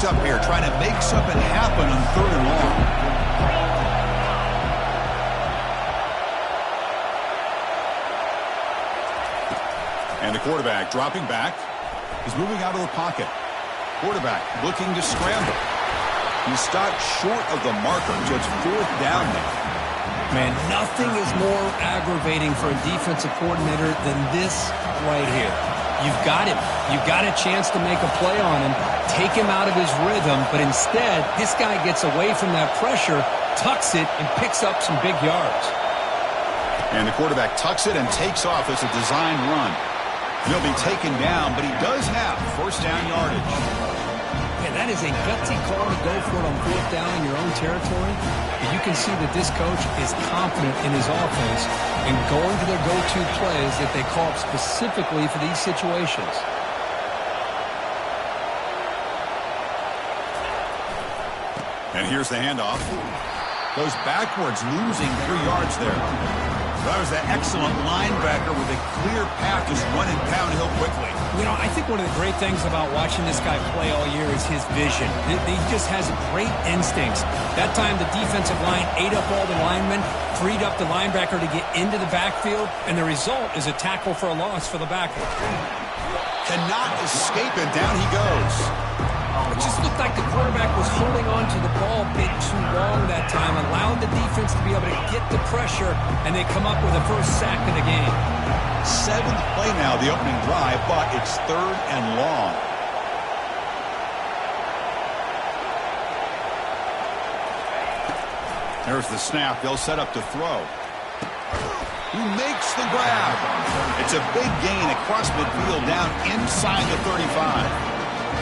up here, trying to make something happen on 3rd and long. And the quarterback dropping back. He's moving out of the pocket. Quarterback looking to scramble. He stopped short of the marker, so it's 4th down now. Man, nothing is more aggravating for a defensive coordinator than this right here. You've got him. You've got a chance to make a play on him, take him out of his rhythm, but instead, this guy gets away from that pressure, tucks it, and picks up some big yards. And the quarterback tucks it and takes off as a design run. He'll be taken down, but he does have 1st down yardage. Man, that is a gutsy call to go for it on 4th down in your own territory. But you can see that this coach is confident in his offense and going to their go-to plays that they call up specifically for these situations. And here's the handoff. Goes backwards, losing 3 yards there. That was an excellent linebacker with a clear path, just running downhill quickly. You know, I think one of the great things about watching this guy play all year is his vision. He just has great instincts. That time the defensive line ate up all the linemen, freed up the linebacker to get into the backfield, and the result is a tackle for a loss for the backer. Cannot escape it. Down he goes. It just looked like the quarterback was holding on to the ball a bit too long that time, allowed the defense to be able to get the pressure, and they come up with the 1st sack of the game. 7th play now, the opening drive, but it's 3rd and long. There's the snap. They'll set up to throw. He makes the grab. It's a big gain across midfield down inside the 35.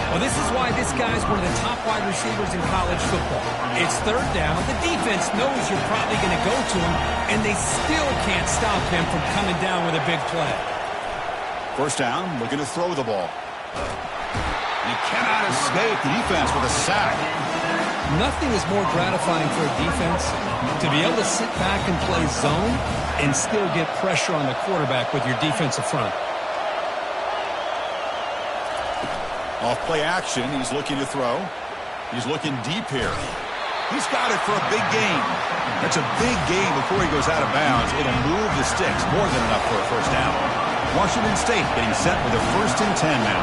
Well, this is why this guy's one of the top wide receivers in college football. It's 3rd down. The defense knows you're probably going to go to him, and they still can't stop him from coming down with a big play. 1st down, looking to throw the ball. And he cannot escape the defense with a sack. Nothing is more gratifying for a defense to be able to sit back and play zone and still get pressure on the quarterback with your defensive front. Off play action, he's looking to throw. He's looking deep here. He's got it for a big gain. That's a big gain before he goes out of bounds. It'll move the sticks, more than enough for a 1st down. Washington State getting set with a 1st and 10 now.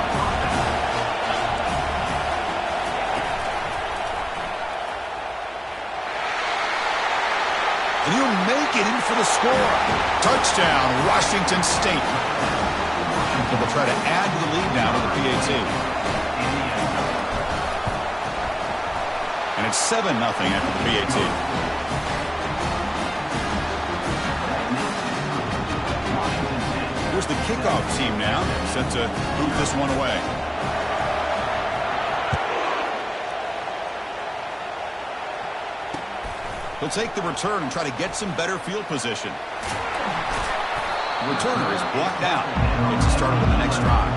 And he'll make it in for the score. Touchdown, Washington State. So they'll try to add to the lead now to the PAT. And it's 7-0 after the PAT. Here's the kickoff team now, set to move this one away. He'll take the return and try to get some better field position. The returner is blocked out. Gets started with the next drive.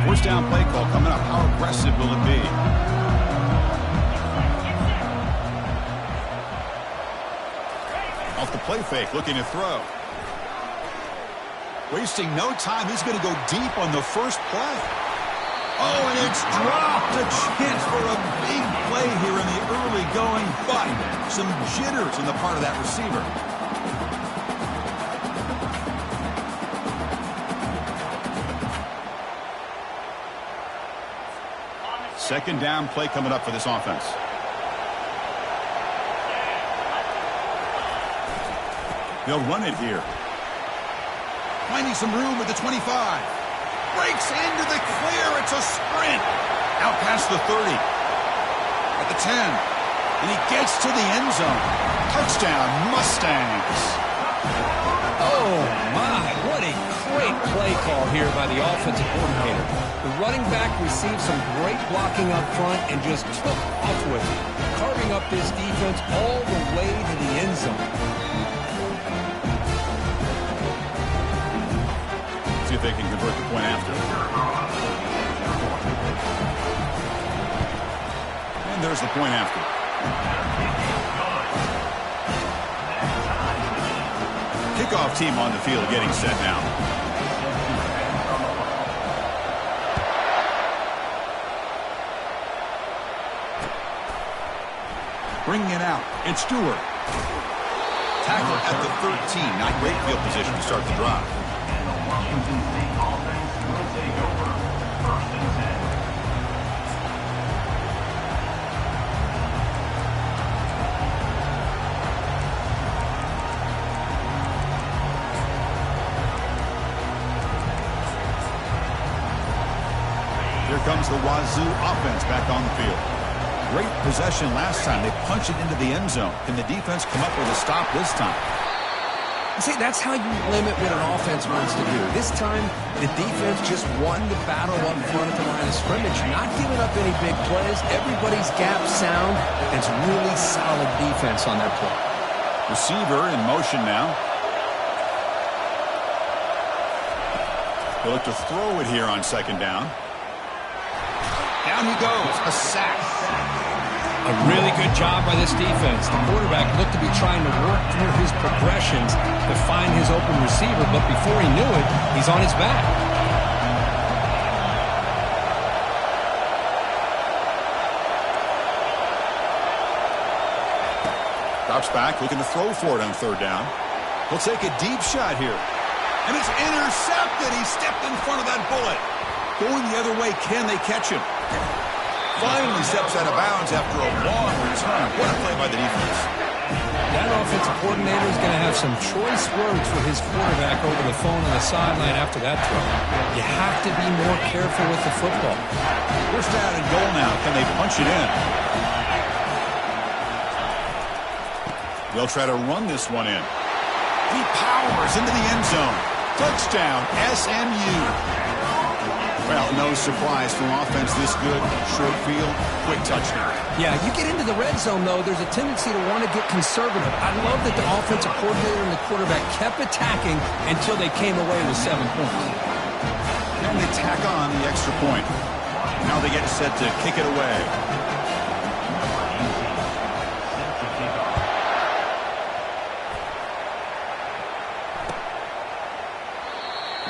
First down play call coming up. How aggressive will it be? Off the play fake, looking to throw. Wasting no time. He's going to go deep on the 1st play. Oh, and it's dropped. A chance for a big play here in the early going, but some jitters on the part of that receiver. Second down play coming up for this offense. They'll run it here. Finding some room at the 25. Breaks into the clear. It's a sprint. Out past the 30. At the 10. And he gets to the end zone. Touchdown, Mustangs. Oh, my. What a great play call here by the offensive coordinator. The running back received some great blocking up front and just took off with it, carving up this defense all the way to the end zone. See if they can convert the point after. And there's the point after. kickoff team on the field getting set now. Bringing it out. It's Stewart. Tackle at the 13. Not great field position to start the drive. Here comes the Wazoo offense back on the field. Great possession last time. They punch it into the end zone. Can the defense come up with a stop this time? See, that's how you limit what an offense wants to do. This time, the defense just won the battle up front at the line of scrimmage, not giving up any big plays. Everybody's gap sound. It's really solid defense on that play. Receiver in motion now. They'll look to throw it here on second down. Down he goes. A sack. A really good job by this defense. The quarterback looked to be trying to work through his progressions to find his open receiver, but before he knew it, he's on his back. Drops back, looking to throw for it on third down. He'll take a deep shot here. And it's intercepted. He stepped in front of that bullet. Going the other way, can they catch him? Finally steps out of bounds after a long return. What a play by the defense. That offensive coordinator is going to have some choice words for his quarterback over the phone on the sideline after that throw. You have to be more careful with the football. First down and goal now. Can they punch it in? They'll try to run this one in. He powers into the end zone. Touchdown, SMU. Well, no surprise from offense this good. Short field, quick touchdown. Yeah, you get into the red zone, though, there's a tendency to want to get conservative. I love that the offensive coordinator and the quarterback kept attacking until they came away with 7 points. Then they tack on the extra point. Now they get set to kick it away.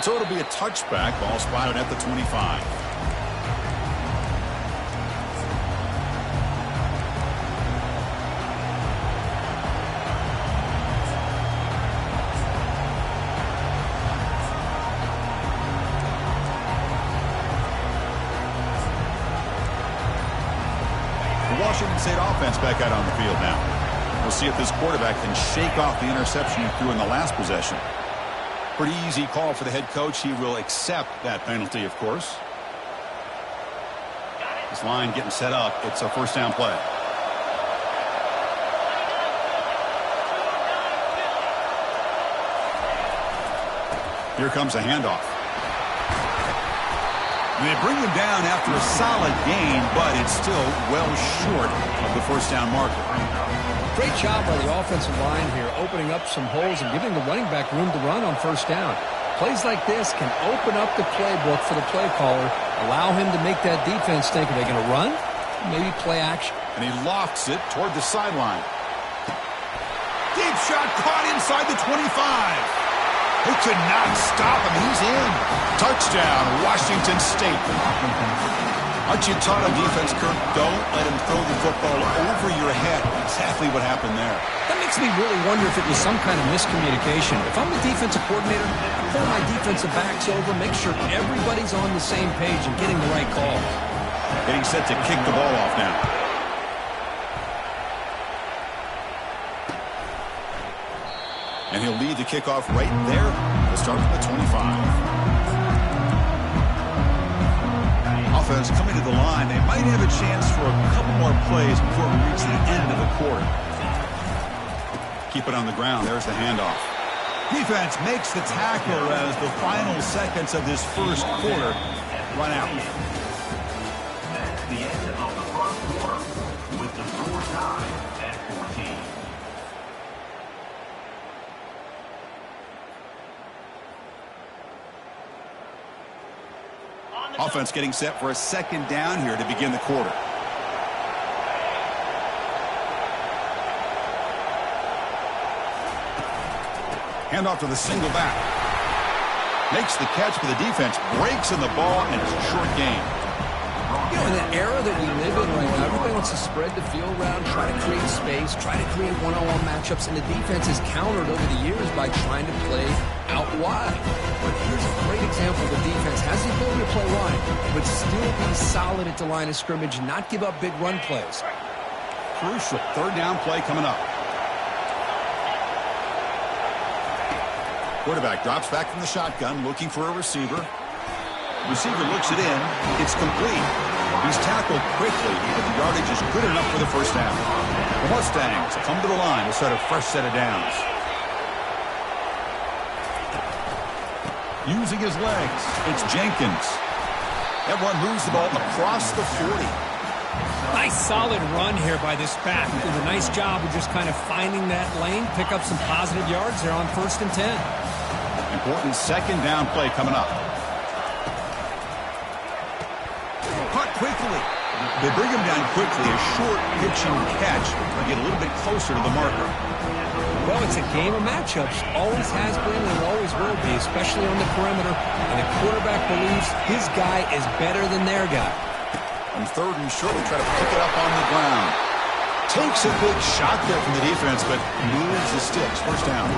So it'll be a touchback. Ball spotted at the 25. The Washington State offense back out on the field now. We'll see if this quarterback can shake off the interception he threw in the last possession. Pretty easy call for the head coach. He will accept that penalty, of course. This line getting set up. It's a first down play. Here comes a handoff. And they bring him down after a solid gain, but it's still well short of the first down marker. Great job by the offensive line here, opening up some holes and giving the running back room to run on first down. Plays like this can open up the playbook for the play caller, allow him to make that defense think, are they going to run? Maybe play action. And he lofts it toward the sideline. Deep shot caught inside the 25. They could not stop him. He's in. Touchdown, Washington State. Aren't you taught on defense, Kirk? Don't let him throw the football over your head. Exactly what happened there. That makes me really wonder if it was some kind of miscommunication. If I'm the defensive coordinator, I pull my defensive backs over, make sure everybody's on the same page and getting the right call. Getting set to kick the ball off now. And he'll lead the kickoff right there. We'll start from the 25. Offense coming to the line. They might have a chance for a couple more plays before we reach the end of the quarter. Keep it on the ground. There's the handoff. Defense makes the tackle as the final seconds of this first quarter run out. The end of the first quarter with the score tied at 14. Offense getting set for a second down here to begin the quarter. Hand off to the single back. Makes the catch, but the defense breaks in the ball, and it's a short gain. You know, in the era that we live in right now, everybody wants to spread the field around, try to create space, try to create one-on-one matchups, and the defense has countered over the years by trying to play out wide. But here's a great example. The defense has the ability to play wide, but still be solid at the line of scrimmage, not give up big run plays. Crucial third down play coming up. Quarterback drops back from the shotgun, looking for a receiver. Receiver looks it in. It's complete. He's tackled quickly, but the yardage is good enough for the first down. The Mustangs come to the line to set a fresh set of downs. Using his legs, it's Jenkins. Everyone moves the ball across the 40. Nice solid run here by this back. Did a nice job of just kind of finding that lane, pick up some positive yards there on 1st and 10. Important second down play coming up. Caught quickly. They bring him down quickly. A short pitching catch to get a little bit closer to the marker. Well, it's a game of matchups. Always has been and always will be, especially on the perimeter. And the quarterback believes his guy is better than their guy. On 3rd and short, they try to pick it up on the ground. Takes a big shot there from the defense, but moves the sticks. First down.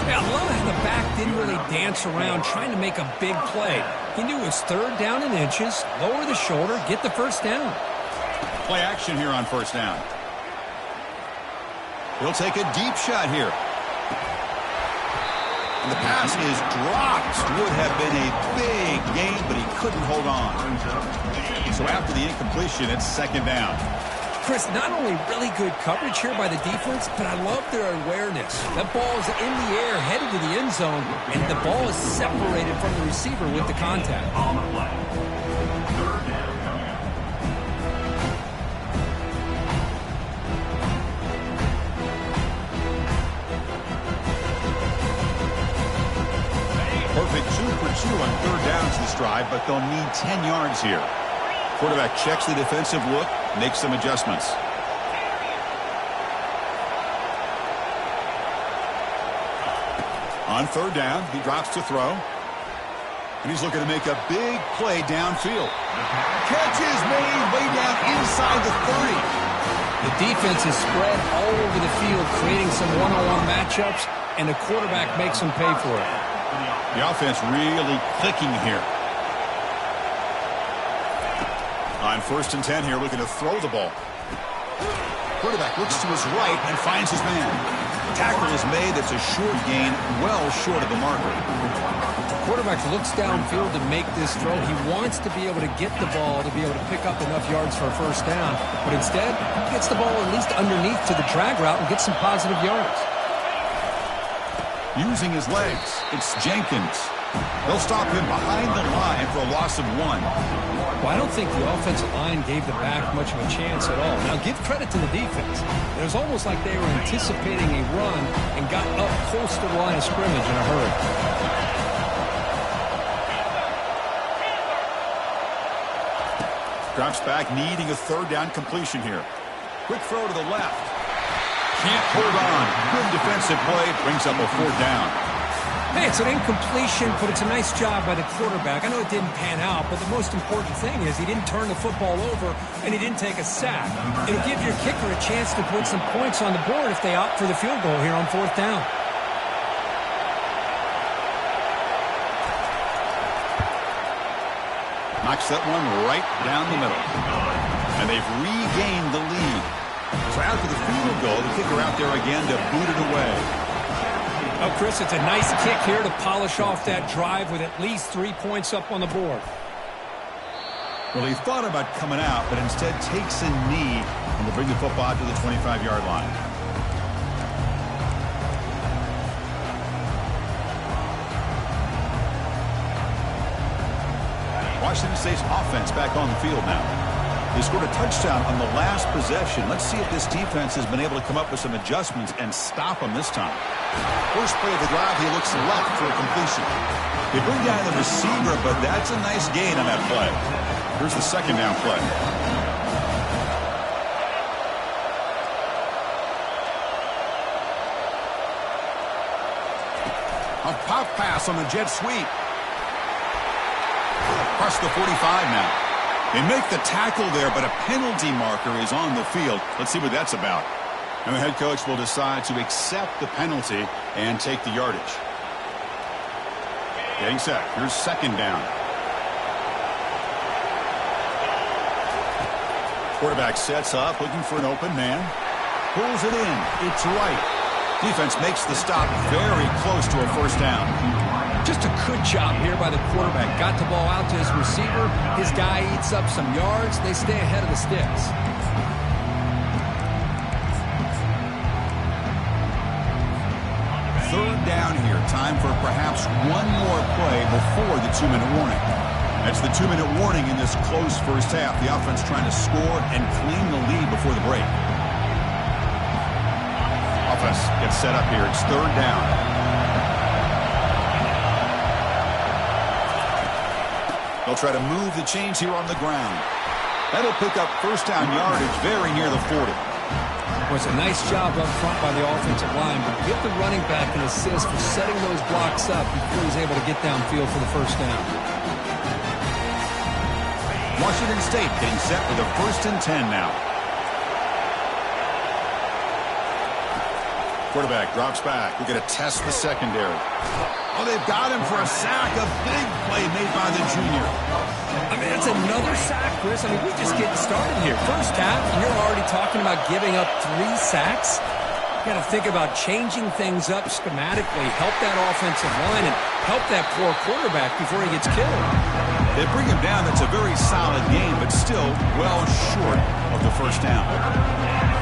Yeah, I love how the back didn't really dance around trying to make a big play. He knew it was 3rd down in inches, lower the shoulder, get the first down. Play action here on 1st down. He'll take a deep shot here. And the pass is dropped. Would have been a big gain, but he couldn't hold on. So after the incompletion, it's 2nd down. Chris, not only really good coverage here by the defense, but I love their awareness. That ball is in the air, headed to the end zone, and the ball is separated from the receiver with the contact. On the play. 3rd down coming up. Perfect 2 for 2 on 3rd downs this drive, but they'll need 10 yards here. Quarterback checks the defensive look, makes some adjustments. On 3rd down, he drops to throw. And he's looking to make a big play downfield. Catch is made way down inside the 30. The defense is spread all over the field, creating some one-on-one matchups, and the quarterback makes them pay for it. The offense really clicking here. On 1st and 10 here, looking to throw the ball. Quarterback looks to his right and finds his man. Tackle is made. That's a short gain, well short of the marker. The quarterback looks downfield to make this throw. He wants to be able to get the ball to be able to pick up enough yards for a first down. But instead, he gets the ball at least underneath to the drag route and gets some positive yards. Using his legs, it's Jenkins. They'll stop him behind the line for a loss of 1. Well, I don't think the offensive line gave the back much of a chance at all. Now, give credit to the defense. It was almost like they were anticipating a run and got up close to the line of scrimmage in a hurry. Drops back, needing a 3rd down completion here. Quick throw to the left. Can't hold on. Good defensive play. Brings up a 4th down. Hey, it's an incompletion, but it's a nice job by the quarterback. I know it didn't pan out, but the most important thing is he didn't turn the football over and he didn't take a sack. It'll give your kicker a chance to put some points on the board if they opt for the field goal here on 4th down. Knocks that one right down the middle. And they've regained the lead. So after the field goal, the kicker out there again to boot it away. Oh, Chris, it's a nice kick here to polish off that drive with at least 3 points up on the board. Well, he thought about coming out, but instead takes a knee and to bring the football to the 25-yard line. Washington State's offense back on the field now. They scored a touchdown on the last possession. Let's see if this defense has been able to come up with some adjustments and stop them this time. First play of the drive, he looks left for a completion. They bring down the receiver, but that's a nice gain on that play. Here's the 2nd down play. loss on the jet sweep. Across the 45 now. They make the tackle there, but a penalty marker is on the field. Let's see what that's about. And the head coach will decide to accept the penalty and take the yardage. Getting set. Here's second down. Quarterback sets up, looking for an open man. Pulls it in. It's right. Defense makes the stop very close to a first down. Just a good job here by the quarterback. Got the ball out to his receiver. His guy eats up some yards. They stay ahead of the sticks. Third down here. Time for perhaps one more play before the 2-minute warning. That's the 2-minute warning in this close first half. The offense trying to score and claim the lead before the break. Offense gets set up here. It's third down. They'll try to move the chains here on the ground. That'll pick up first down yardage very near the 40. Well, it's a nice job up front by the offensive line, but give the running back an assist for setting those blocks up before he's able to get downfield for the first down. Washington State getting set with a 1st and 10 now. Quarterback drops back. We're going to test the secondary. Oh, they've got him for a sack. A big play made by the junior. I mean, it's another sack, Chris. I mean, we're just getting started here. First half, and you're already talking about giving up 3 sacks. You got to think about changing things up schematically, help that offensive line, and help that poor quarterback before he gets killed. They bring him down. That's a very solid game, but still well short of the first down.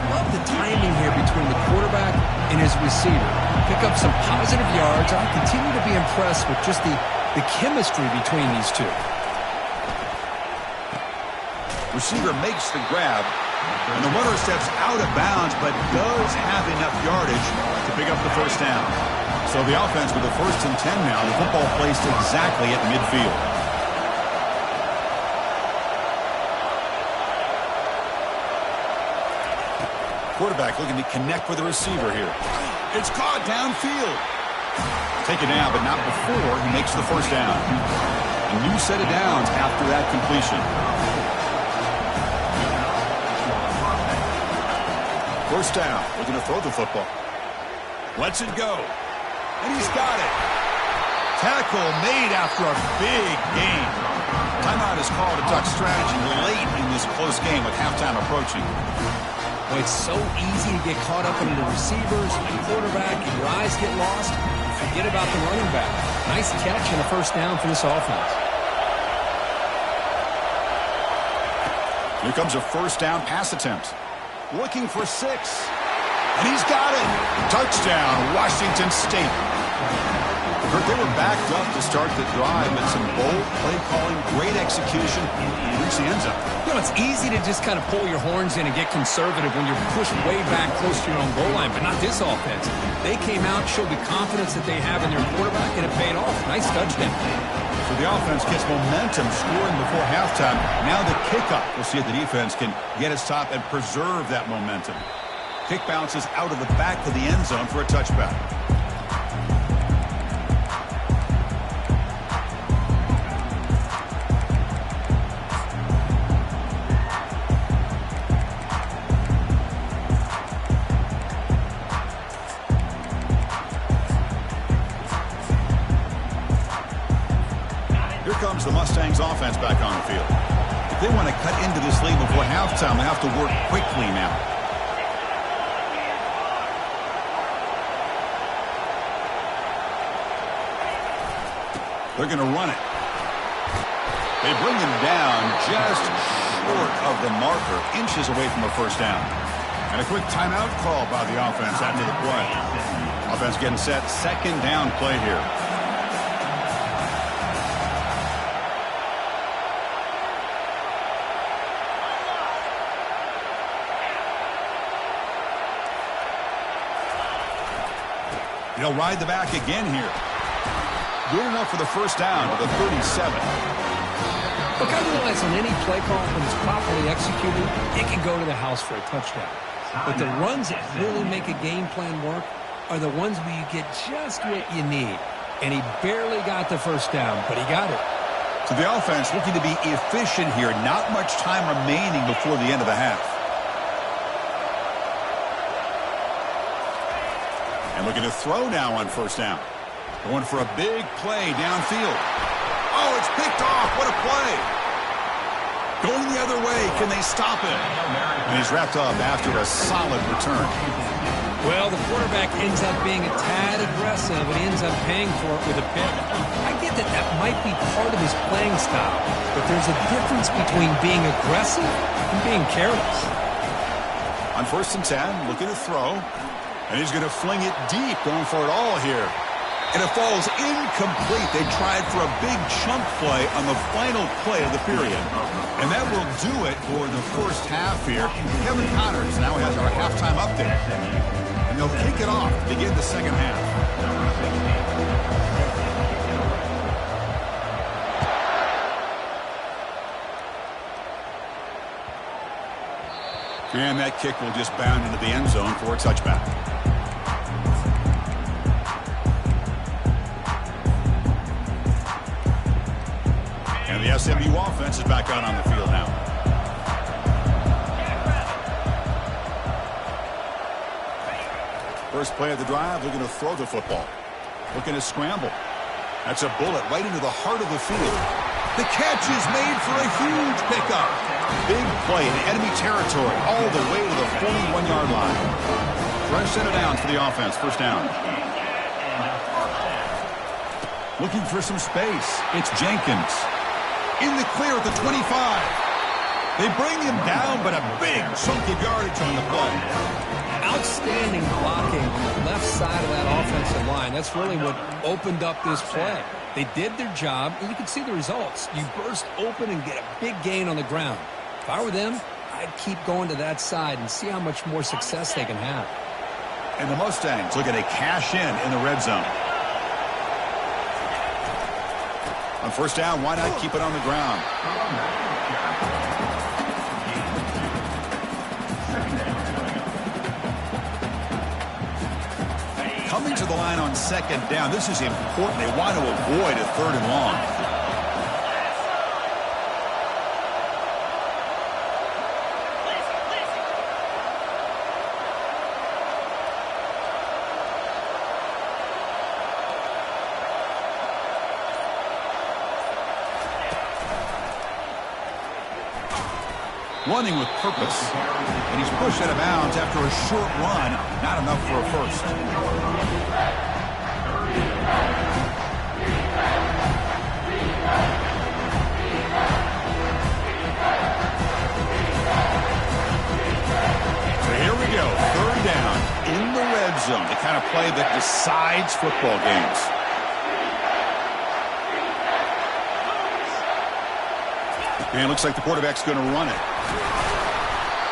Love the timing here between the quarterback and his receiver. Pick up some positive yards. I continue to be impressed with just the chemistry between these two. Receiver makes the grab, and the runner steps out of bounds, but does have enough yardage to pick up the first down. So the offense with a 1st and 10 now. The football placed exactly at midfield. Quarterback looking to connect with the receiver here. It's caught downfield. Take it down, but not before he makes the first down. A new set of downs after that completion. First down. Looking to throw the football. Lets it go. And he's got it. Tackle made after a big gain. Timeout is called to talk strategy late in this close game with halftime approaching. Well, it's so easy to get caught up in the receivers and the quarterback, and your eyes get lost. You forget about the running back. Nice catch and a first down for this offense. Here comes a first down pass attempt. Looking for 6. And he's got it. Touchdown, Washington State. Kurt, they were backed up to start the drive, but some bold play calling, great execution, and reach the end zone. You know, it's easy to just kind of pull your horns in and get conservative when you're pushed way back close to your own goal line, but not this offense. They came out, showed the confidence that they have in their quarterback, and it paid off. Nice touchdown. So the offense gets momentum, scoring before halftime. Now the kickoff. We'll see if the defense can get a stop and preserve that momentum. Kick bounces out of the back of the end zone for a touchback. Here comes the Mustangs offense back on the field. If they want to cut into this lead before halftime, they have to work quickly now. They're going to run it. They bring him down just short of the marker, inches away from a first down. And a quick timeout call by the offense after the play. Offense getting set, second down play here. They'll ride the back again here. Good enough for the first down to the 37. Look, I realize on any play call, when it's properly executed, it can go to the house for a touchdown. But the runs that really make a game plan work are the ones where you get just what you need. and he barely got the first down, but he got it. So the offense looking to be efficient here. Not much time remaining before the end of the half. And looking to throw now on first down. Going for a big play downfield. Oh, it's picked off. What a play. Going the other way. Can they stop him? And he's wrapped up after a solid return. Well, the quarterback ends up being a tad aggressive, and he ends up paying for it with a pick. I get that that might be part of his playing style, but there's a difference between being aggressive and being careless. On 1st and 10, looking to throw. And he's going to fling it deep, going for it all here. And it falls incomplete. They tried for a big chunk play on the final play of the period. And that will do it for the first half here. Kevin Connors now has our halftime update. And they'll kick it off to begin the second half. And that kick will just bound into the end zone for a touchback. And the SMU offense is back out on the field now. First play of the drive, looking to throw the football. Looking to scramble. That's a bullet right into the heart of the field. The catch is made for a huge pickup. Big play in enemy territory all the way to the 41-yard line. Fresh set of downs for the offense. First down. Looking for some space. It's Jenkins. In the clear at the 25. They bring him down, but a big chunk of yardage on the play. Outstanding blocking on the left side of that offensive line. That's really what opened up this play. They did their job, and you can see the results. You burst open and get a big gain on the ground. If I were them, I'd keep going to that side and see how much more success they can have. And the Mustangs looking to cash in the red zone. On first down, why not keep it on the ground? Coming to the line on second down. This is important. They want to avoid a 3rd and long. Running with purpose. And he's pushed out of bounds after a short run. Not enough for a first. So here we go. 3rd down in the red zone. The kind of play that decides football games. And it looks like the quarterback's going to run it.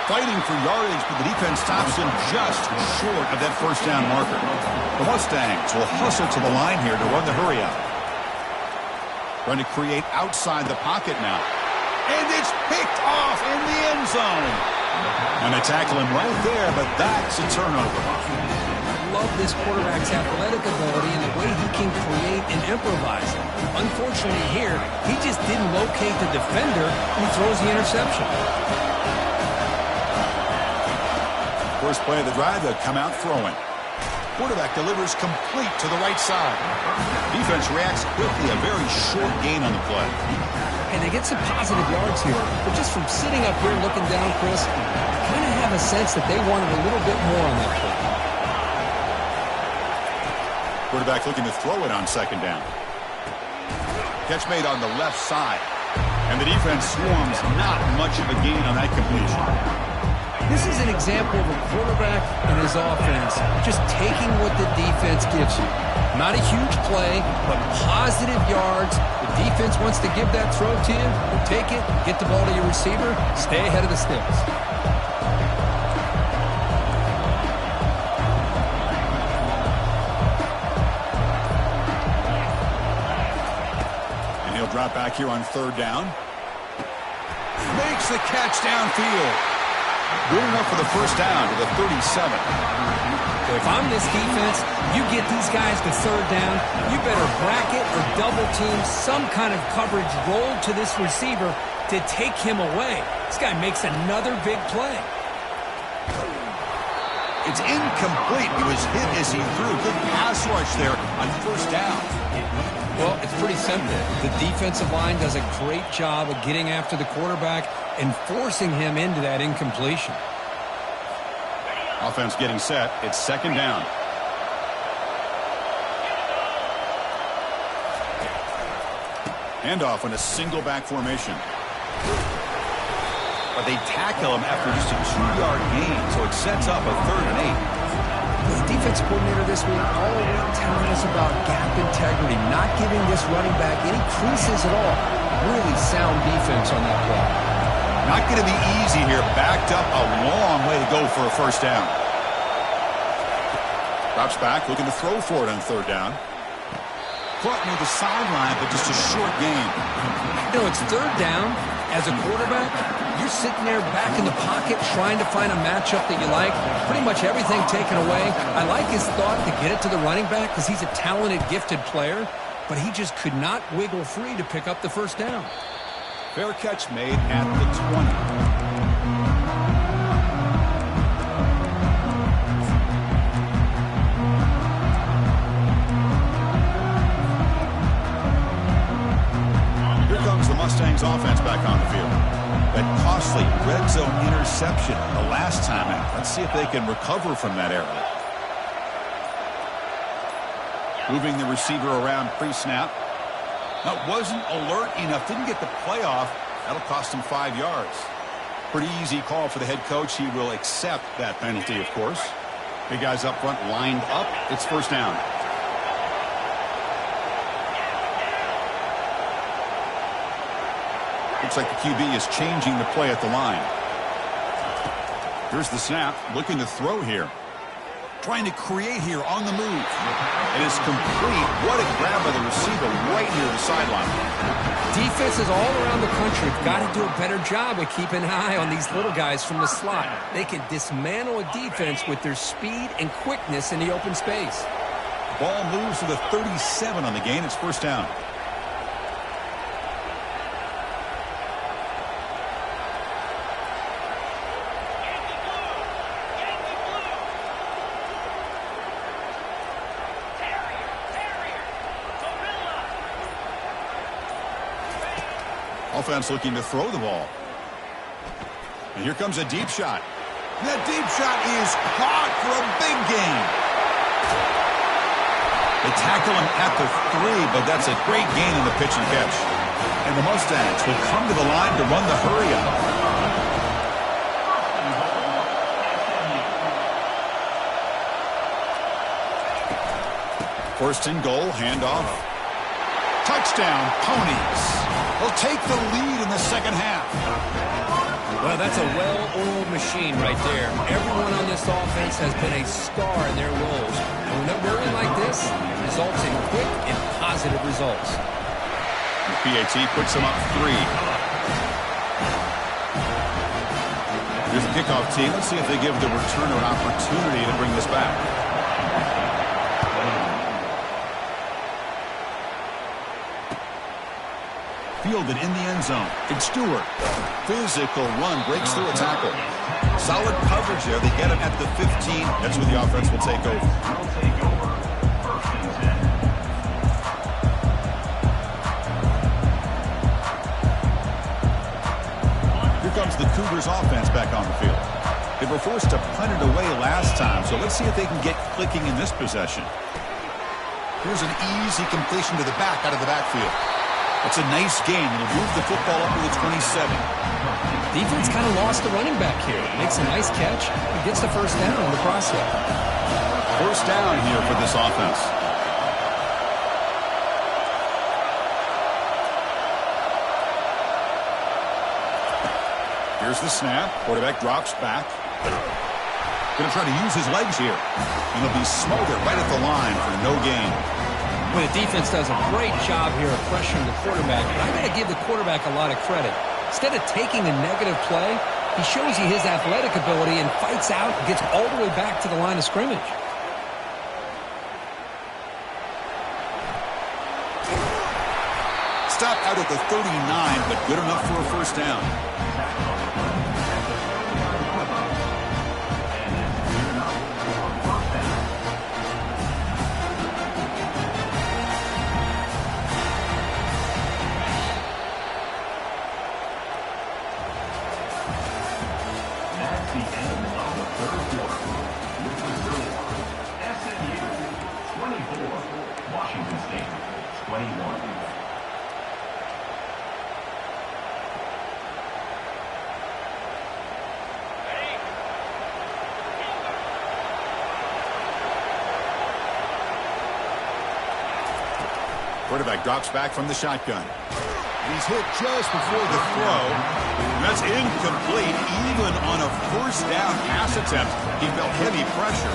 Fighting for yardage, but the defense stops him just short of that first down marker. The Mustangs will hustle to the line here to run the hurry out. Trying to create outside the pocket now. And it's picked off in the end zone. And they tackle him right there, but that's a turnover. I love this quarterback's athletic ability and the way he can create and improvise. Unfortunately here, he just didn't locate the defender who throws the interception. First play of the drive, they'll come out throwing. Quarterback delivers complete to the right side. Defense reacts quickly, a very short gain on the play. And they get some positive yards here. But just from sitting up here looking down, Chris, I kind of have a sense that they wanted a little bit more on that play. Quarterback looking to throw it on second down. Catch made on the left side. And the defense swarms not much of a gain on that completion. This is an example of a quarterback and his offense just taking what the defense gives you. Not a huge play, but positive yards. The defense wants to give that throw to you. Take it, get the ball to your receiver, stay ahead of the sticks. And he'll drop back here on 3rd down. Makes the catch downfield. Good enough for the first down to the 37. So if I'm this defense, you get these guys to third down, you better bracket or double team some kind of coverage roll to this receiver to take him away. This guy makes another big play. It's incomplete. He was hit as he threw. Good pass rush there on first down. Well, it's pretty simple. The defensive line does a great job of getting after the quarterback and forcing him into that incompletion. Offense getting set. It's second down. Handoff in a single back formation. But they tackle him after just a 2-yard gain, so it sets up a 3rd and 8. The defense coordinator this week all around telling us about gap integrity, not giving this running back any creases at all. Really sound defense on that play. Not going to be easy here. Backed up a long way to go for a first down. Drops back, looking to throw for it on 3rd down. Caught near the sideline, but just a short gain. You know, it's 3rd down. As a quarterback, you're sitting there back in the pocket trying to find a matchup that you like. Pretty much everything taken away. I like his thought to get it to the running back because he's a talented, gifted player, but he just could not wiggle free to pick up the first down. Fair catch made at the 20. Mustangs offense back on the field. That costly red zone interception the last time out. Let's see if they can recover from that error. Moving the receiver around pre-snap. That wasn't alert enough. Didn't get the play off. That'll cost him 5 yards. Pretty easy call for the head coach. He will accept that penalty, of course. Big guys up front lined up. It's first down. Looks like the QB is changing the play at the line. Here's the snap. Looking to throw here. Trying to create here on the move. It is complete. What a grab by the receiver right near the sideline. Defenses all around the country have got to do a better job of keeping an eye on these little guys from the slot. They can dismantle a defense with their speed and quickness in the open space. Ball moves to the 37 on the gain. It's first down. Offense looking to throw the ball. And here comes a deep shot. That deep shot is caught for a big gain. They tackle him at the 3, but that's a great gain in the pitch and catch. And the Mustangs will come to the line to run the hurry up. First and goal, handoff. Touchdown, Ponies. They'll take the lead in the second half. Well, that's a well-oiled machine right there. Everyone on this offense has been a star in their roles. And when they're rolling like this, it results in quick and positive results. The PAT puts them up 3. Here's the kickoff team. Let's see if they give the returner an opportunity to bring this back. Fielded in the end zone. It's Stewart. Physical run. Breaks through a tackle. Solid coverage there. They get him at the 15. That's where the offense will take over. Here comes the Cougars offense back on the field. They were forced to punt it away last time, so let's see if they can get clicking in this possession. Here's an easy completion to the back out of the backfield. It's a nice game. It'll move the football up to the 27. Defense kind of lost the running back here. Makes a nice catch and gets the first down in the process. First down here for this offense. Here's the snap. Quarterback drops back. Going to try to use his legs here. And he'll be smothered right at the line for no gain. Well, the defense does a great job here of pressuring the quarterback, but I got to give the quarterback a lot of credit. Instead of taking a negative play, He shows you his athletic ability and fights out and gets all the way back to the line of scrimmage. Stop out at the 39, but good enough for a first down. That's the end of the third quarter. With the score, SMU 24, Washington State 21. Quarterback drops back from the shotgun. He's hit just before the throw. And that's incomplete. Even on a first down pass attempt, he felt heavy pressure.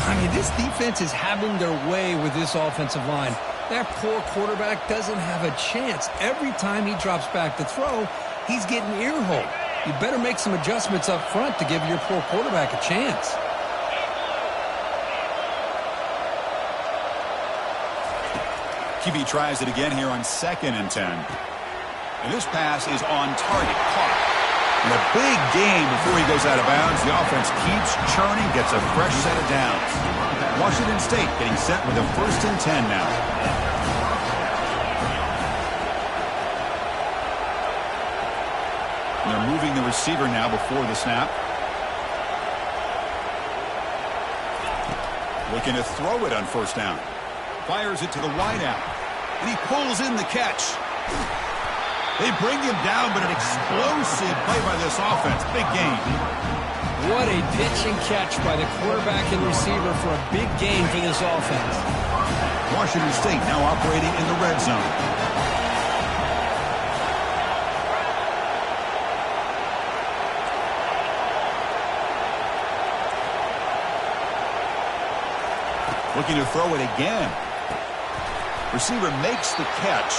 I mean, this defense is having their way with this offensive line. That poor quarterback doesn't have a chance. Every time he drops back to throw, he's getting ear-holed. You better make some adjustments up front to give your poor quarterback a chance. QB tries it again here on 2nd and 10. And this pass is on target, caught. And a big game before he goes out of bounds. The offense keeps churning, gets a fresh set of downs. Washington State getting set with a 1st and 10 now. And they're moving the receiver now before the snap. Looking to throw it on 1st down. Fires it to the wideout. And he pulls in the catch. They bring him down, but an explosive play by this offense. Big game. What a pitch and catch by the quarterback and receiver for a big game for this offense. Washington State now operating in the red zone. Looking to throw it again. Receiver makes the catch.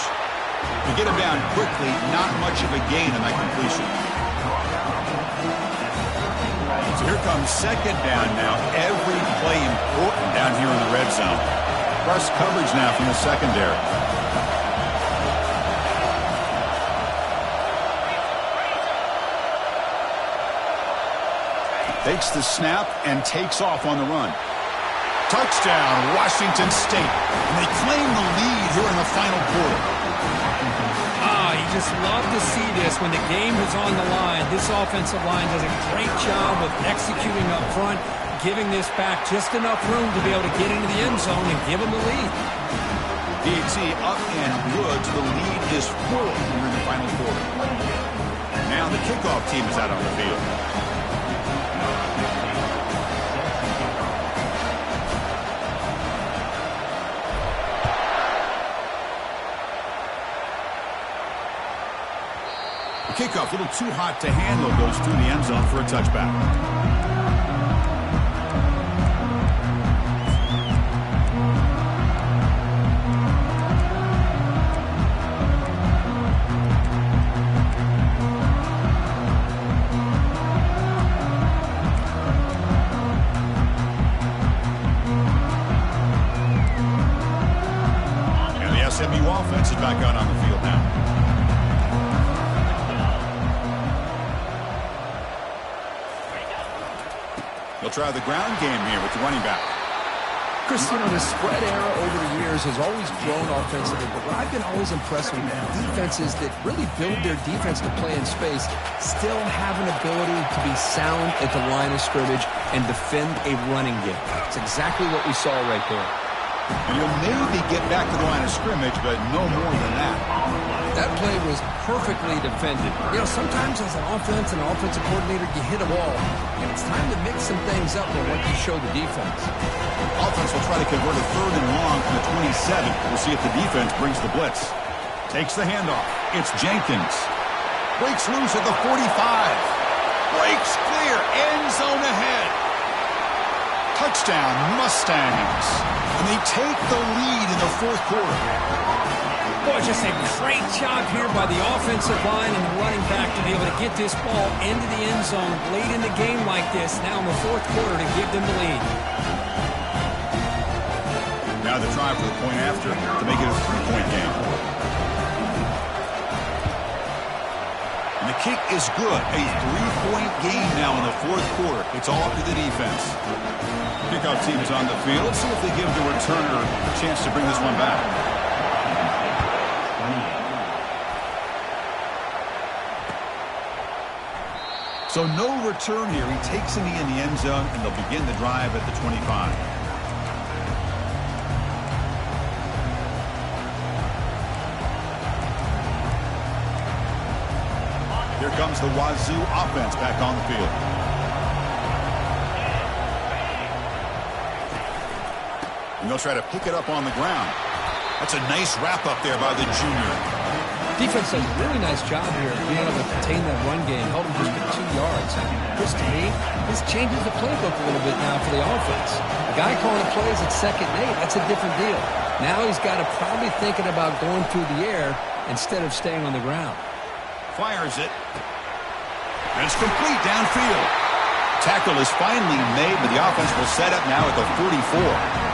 To get him down quickly, not much of a gain on that completion. So here comes 2nd down now. Every play important down here in the red zone. Press coverage now from the secondary. Takes the snap and takes off on the run. Touchdown, Washington State. And they claim the lead here in the final quarter. You just love to see this when the game is on the line. This offensive line does a great job of executing up front, giving this back just enough room to be able to get into the end zone and give them the lead. DT up and good. So the lead is 4 here in the final quarter. Now the kickoff team is out on the field. The kickoff, a little too hot to handle, goes through the end zone for a touchback. And the SMU offense is back out on the field now. They'll try the ground game here with the running back. Chris, you know, the spread era over the years has always grown offensively, but what I've been always impressed with defenses that really build their defense to play in space still have an ability to be sound at the line of scrimmage and defend a running game. It's exactly what we saw right there. And you'll maybe get back to the line of scrimmage, but no more than that. That play was perfectly defended. You know, sometimes as an offense and an offensive coordinator, you hit a wall. And it's time to mix some things up on what you show the defense. Offense will try to convert a 3rd and long from the 27. We'll see if the defense brings the blitz. Takes the handoff. It's Jenkins. Breaks loose at the 45. Breaks clear. End zone ahead. Touchdown, Mustangs. And they take the lead in the 4th quarter. Boy, just a great job here by the offensive line and the running back to be able to get this ball into the end zone late in the game like this, now in the fourth quarter, to give them the lead. Now the try for the point after to make it a 3-point game. And the kick is good. A 3-point game now in the fourth quarter. It's all up to the defense. Kickoff team is on the field. Let's see if they give the returner a chance to bring this one back. So no return here. He takes it in the end zone, and they'll begin the drive at the 25. Here comes the Wazoo offense back on the field. And they'll try to pick it up on the ground. That's a nice wrap up there by the junior. Defense does a really nice job here of being able to contain that run game, held him just to 2 yards. This, to me, this changes the playbook a little bit now for the offense. The guy calling the plays at 2nd and 8, that's a different deal. Now he's got to probably thinking about going through the air instead of staying on the ground. Fires it. And it's complete downfield. Tackle is finally made, but the offense will set up now at the 44.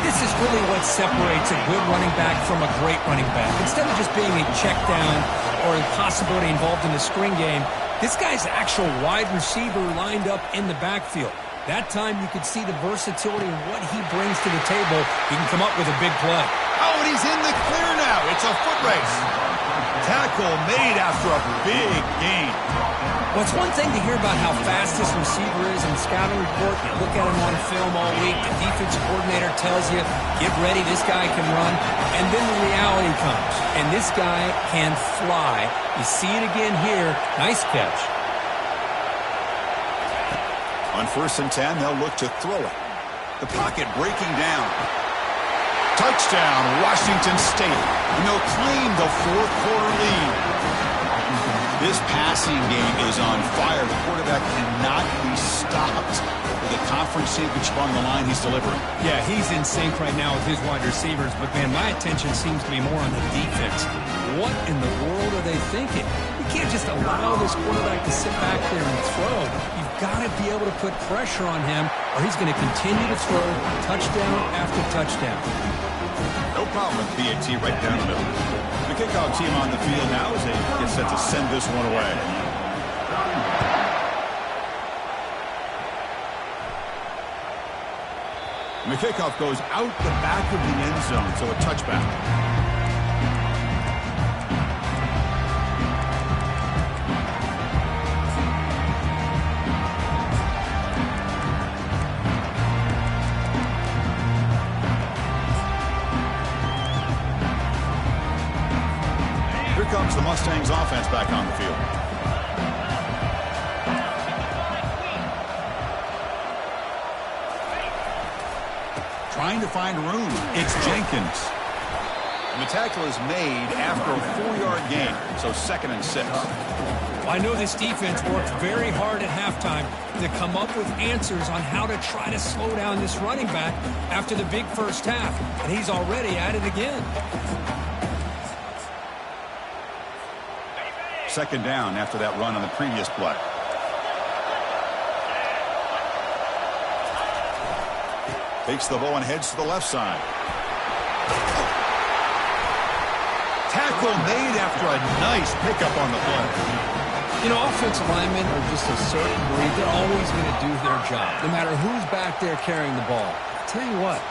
This is really what separates a good running back from a great running back. Instead of just being a check down or a possibility involved in a screen game, this guy's actual wide receiver lined up in the backfield. That time you could see the versatility and what he brings to the table. He can come up with a big play. Oh, and he's in the clear now. It's a foot race. Tackle made after a big gain. Well, it's one thing to hear about how fast this receiver is in the scouting report. You look at him on film all week. The defensive coordinator tells you, get ready, this guy can run. And then the reality comes. And this guy can fly. You see it again here. Nice catch. On 1st and 10, they'll look to throw it. The pocket breaking down. Touchdown, Washington State. And they'll claim the fourth quarter lead. This passing game is on fire. The quarterback cannot be stopped. With a conference championship on the line, he's delivering. Yeah, he's in sync right now with his wide receivers. But, man, my attention seems to be more on the defense. What in the world are they thinking? You can't just allow this quarterback to sit back there and throw. You've got to be able to put pressure on him, or he's going to continue to throw touchdown after touchdown. No problem with PAT right down the middle. The kickoff team on the field now as they get set to send this one away. And the kickoff goes out the back of the end zone, so a touchback. Comes the Mustangs offense back on the field. Trying to find room. It's Jenkins. And the tackle is made after a 4-yard gain, so 2nd and 6. Well, I know this defense worked very hard at halftime to come up with answers on how to try to slow down this running back after the big first half, and he's already at it again. 2nd down after that run on the previous play. Takes the ball and heads to the left side. Tackle made after a nice pickup on the play. You know, offensive linemen are just a certain breed. They're always going to do their job, no matter who's back there carrying the ball. I'll tell you what,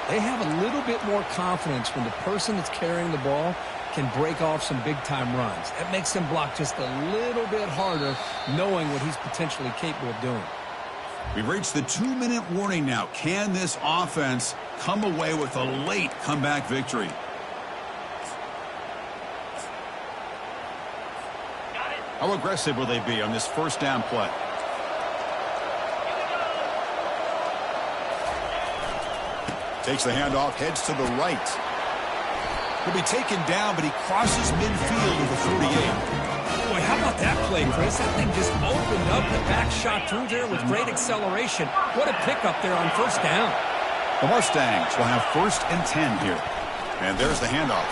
they have a little bit more confidence when the person that's carrying the ball can break off some big-time runs. That makes them block just a little bit harder, knowing what he's potentially capable of doing. We've reached the 2-minute warning now. Can this offense come away with a late comeback victory? How aggressive will they be on this first down play? Takes the handoff, heads to the right. Will be taken down, but he crosses midfield to the 48. Boy, how about that play, Chris? That thing just opened up. The back shot through there with great acceleration. What a pickup there on first down. The Mustangs will have 1st and 10 here. And there's the handoff.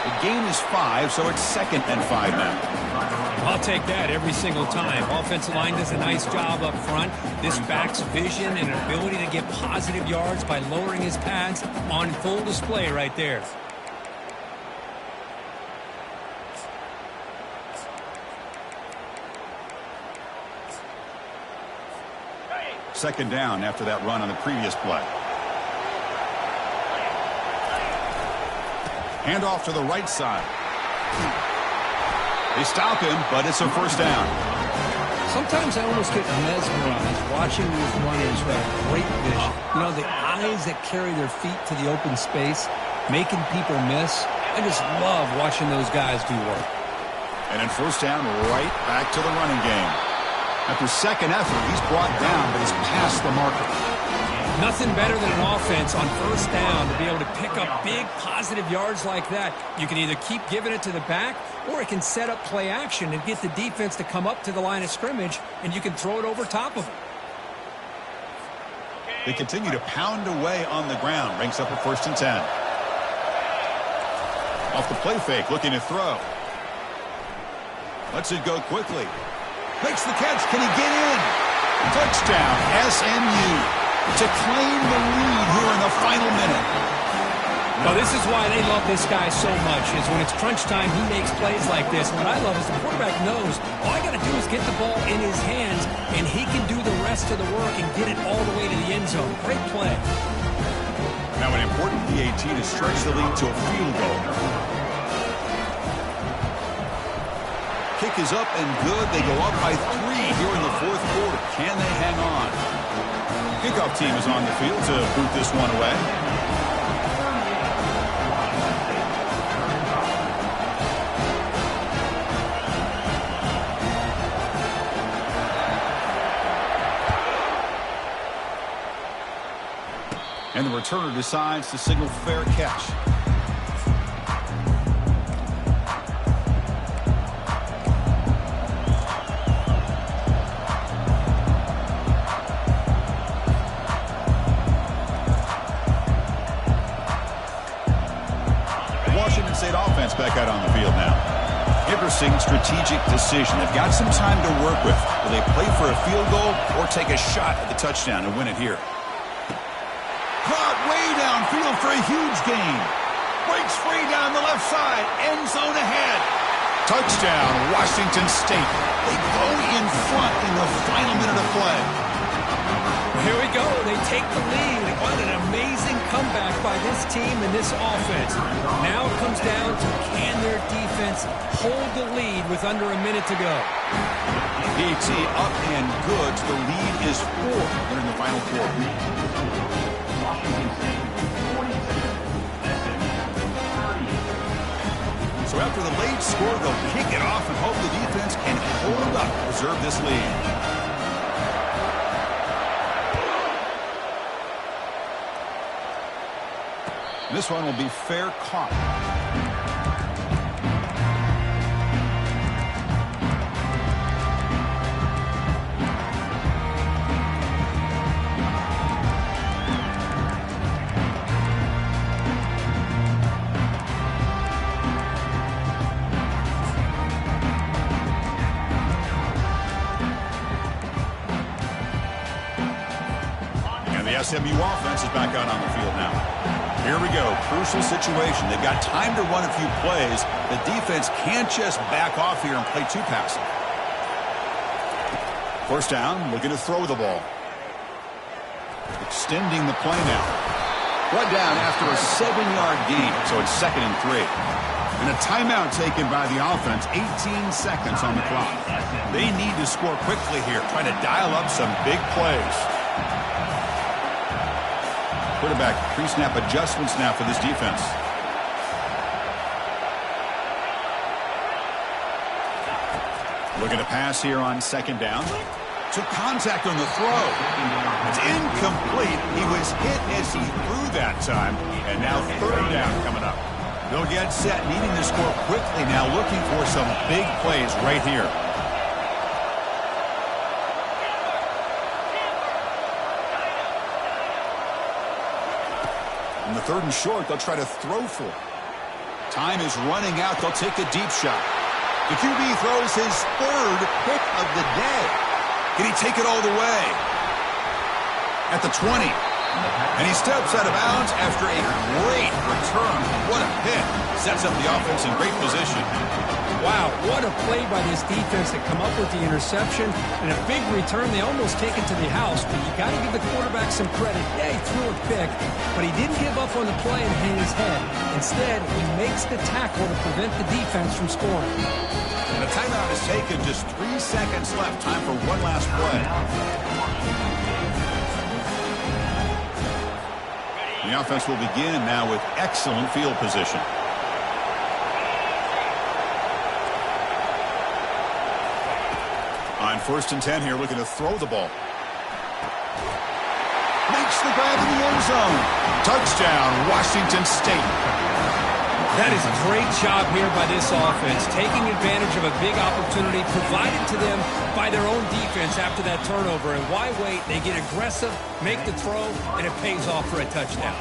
The gain is 5, so it's 2nd and 5 now. I'll take that every single time. Offensive line does a nice job up front. This back's vision and ability to get positive yards by lowering his pads on full display right there. Second down after that run on the previous play. Handoff to the right side. They stop him, but it's a first down. Sometimes I almost get mesmerized watching these runners who have great vision. You know, the eyes that carry their feet to the open space, making people miss. I just love watching those guys do work. And in first down, right back to the running game. After second effort, he's brought down, but he's past the marker. Nothing better than an offense on first down to be able to pick up big positive yards like that. You can either keep giving it to the back, or it can set up play action and get the defense to come up to the line of scrimmage, and you can throw it over top of them. They continue to pound away on the ground. Brings up a 1st and 10. Off the play fake, looking to throw. Lets it go quickly. Makes the catch. Can he get in? Touchdown, SMU. To claim the lead here in the final minute. Well, this is why they love this guy so much, is when it's crunch time, he makes plays like this. And what I love is the quarterback knows all I got to do is get the ball in his hands, and he can do the rest of the work and get it all the way to the end zone. Great play. Now an important PAT to stretch the lead to a field goal. Kick is up and good. They go up by 3 here in the 4th quarter. Can they hang on? Kickoff team is on the field to boot this one away. And the returner decides to signal fair catch. Offense back out on the field now. Interesting strategic decision. They've got some time to work with. Will they play for a field goal or take a shot at the touchdown and win it here? Caught way downfield for a huge gain. Breaks free down the left side. End zone ahead. Touchdown, Washington State. They go in front in the final minute of play. Here we go. They take the lead. What an amazing comeback by this team and this offense. Now it comes down to can their defense hold the lead with under a minute to go. PAT up and good. The lead is 4 in the final quarter. So after the late score, they'll kick it off and hope the defense can hold up, preserve this lead. This one will be fair caught. And the SMU offense is back out on the field now. Here we go. Crucial situation. They've got time to run a few plays. The defense can't just back off here and play too passive. First down, looking to throw the ball. Extending the play now. Brought down after a 7-yard gain, so it's 2nd and 3. And a timeout taken by the offense. 18 seconds on the clock. They need to score quickly here, trying to dial up some big plays. Quarterback pre-snap adjustments now for this defense. Looking to pass here on 2nd down. Took contact on the throw. It's incomplete. He was hit as he threw that time. And now 3rd down coming up. They'll get set, needing to score quickly now, looking for some big plays right here. On the 3rd and short, they'll try to throw for it. Time is running out. They'll take a deep shot. The QB throws his third pick of the day. Can he take it all the way? At the 20. And he steps out of bounds after a great return. What a hit. Sets up the offense in great position. Wow, what a play by this defense to come up with the interception and a big return. They almost take it to the house, but you got to give the quarterback some credit. Yeah, he threw a pick, but he didn't give up on the play and hang his head. Instead, he makes the tackle to prevent the defense from scoring. And a timeout is taken. Just 3 seconds left. Time for one last play. The offense will begin now with excellent field position. On 1st and 10 here, looking to throw the ball. Makes the grab in the end zone. Touchdown, Washington State. That is a great job here by this offense, taking advantage of a big opportunity provided to them by their own defense after that turnover. And why wait? They get aggressive, make the throw, and it pays off for a touchdown.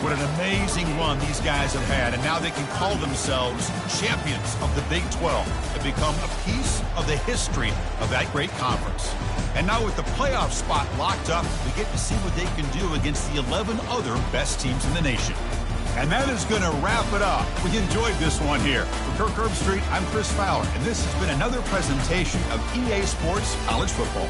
What an amazing run these guys have had, and now they can call themselves champions of the Big 12 and become a piece of the history of that great conference. And now with the playoff spot locked up, we get to see what they can do against the 11 other best teams in the nation. And that is going to wrap it up. We enjoyed this one here. For Kirk Herbstreit, I'm Chris Fowler, and this has been another presentation of EA Sports College Football.